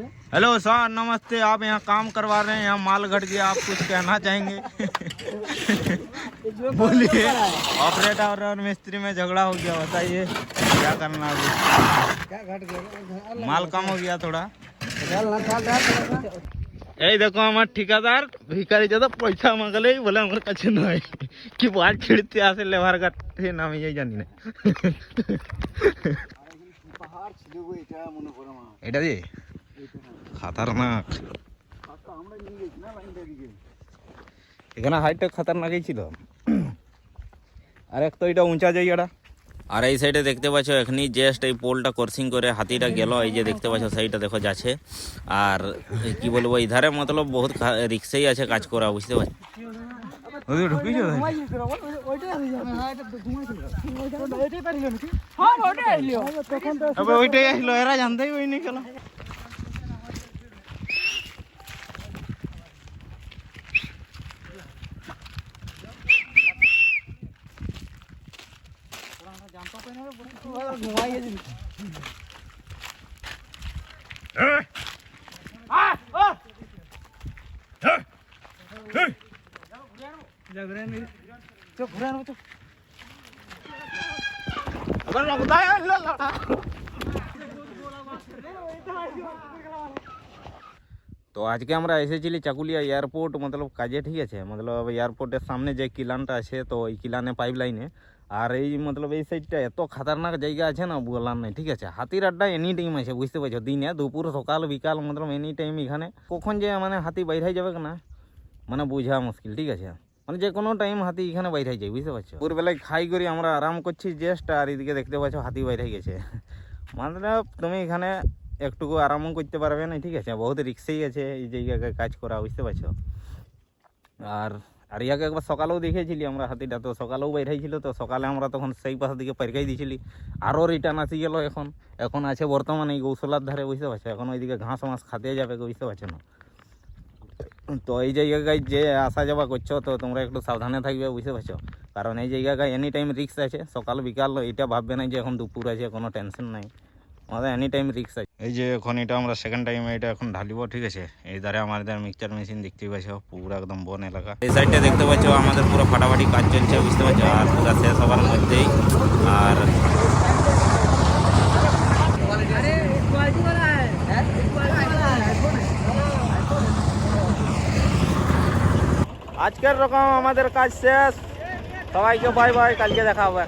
Hello sir नमस्ते। आप यहाँ काम करवा रहे हैं, यहाँ माल घट गया, आप कुछ कहना चाहेंगे? बोलिए। ऑपरेटर और मिस्त्री में झगड़ा हो गया, बताइए क्या करना अभी? क्या घट गया? माल कम हो गया थोड़ा। এই দেখো আমার ঠিকাদার ভিখারি দাদা পয়সা মাগলেই বলে আমার কাছে নয়, কি বাল ছিড়তে আসে লেবার কাটতে নামিয়ে জানি না। এটা দিয়ে খতরনাক, এখানে হাইটটা খতরনাকই ছিল। আর এক তো এটা উঁচা জায়গাটা। আর এই সাইডে দেখতে পাচ্ছ এখনই জাস্ট এই পোলটা ক্রসিং করে হাতিটা গেল, এই যে দেখতে পাচ্ছ সাইডটা দেখো যাচ্ছে। আর কি বলবো ইধারে মতলব বহুত রিক্সাই আছে কাজ করা, বুঝতে পারছি। ওইটাই আসলো, এরা জানতেই ওই নিয়ে গেল। তো আজকে আমরা এসেছিলি চাকুলিয়া এয়ারপোর্ট মতলব কাজে, ঠিক আছে। মতলব এয়ারপোর্টের সামনে যে কিলানটা আছে, তো এই কিলানে পাইপ লাইনে। আর এই মতলব এই সাইডটা এত খতরনাক জায়গা আছে না বলার নাই, ঠিক আছে। হাতির আড্ডা এনি টাইম আছে, বুঝতে পারছো। দিনে দুপুর সকাল বিকাল মতলব এনি টাইম এখানে কখন যে মানে হাতি বাইরে যাবে না মানে বোঝা মুশকিল, ঠিক আছে। মানে যে কোনো টাইম হাতি এখানে বাইরে যায়, বুঝতে পারছো। দুপুরবেলায় খাই করে আমরা আরাম করছি জাস্ট, আর এদিকে দেখতে পাচ্ছ হাতি বাইরে গেছে। মতলব তুমি এখানে একটুকু আরামও করতে পারবে না, ঠিক আছে। বহুত রিক্সেই আছে এই জায়গায় কাজ করা, বুঝতে পারছো। আর ইয়াকে একবার সকালেও দেখেছিলি আমরা হাতিটা, তো সকালেও বাইরেছিল, তো সকালে আমরা তখন সেই পাশ দিকে পাইকাই দিয়েছিলি, আরও রিটার্ন আসি গেল। এখন আছে বর্তমানে এই গৌশলার ধারে, বুঝতে পারছো। এখন ওইদিকে ঘাস মাস খাতে যাবে, বুঝতে পারছো না। তো এই জায়গায় যে আসা যাওয়া করছো তো তোমরা একটু সাবধানে থাকবে, বুঝতে পারছো। কারণ এই জায়গায় এনি টাইম রিক্স আছে, সকাল বিকাল এটা ভাববে না যে এখন দুপুর আছে, কোনো টেনশন নাই, আমাদের এনি টাইম রিক্স আছে। এই যে এখন এটা আমরা সেকেন্ড টাইম এটা এখন ঢালিব, ঠিক আছে। এই ধারে আমাদের মিক্সচার মেশিন দেখতে পাচ্ছ, পুরো একদম বন এলাকা। এই সাইডটা দেখতে পাচ্ছ আমাদের পুরো ফাটাফাটি কাজ চলছে, বুঝতে পারছো। আর পুরো শেষ হবার মধ্যেই। আর আজকের রকম আমাদের কাজ শেষ। সবাইকে বাই বাই, কালকে দেখা হবে।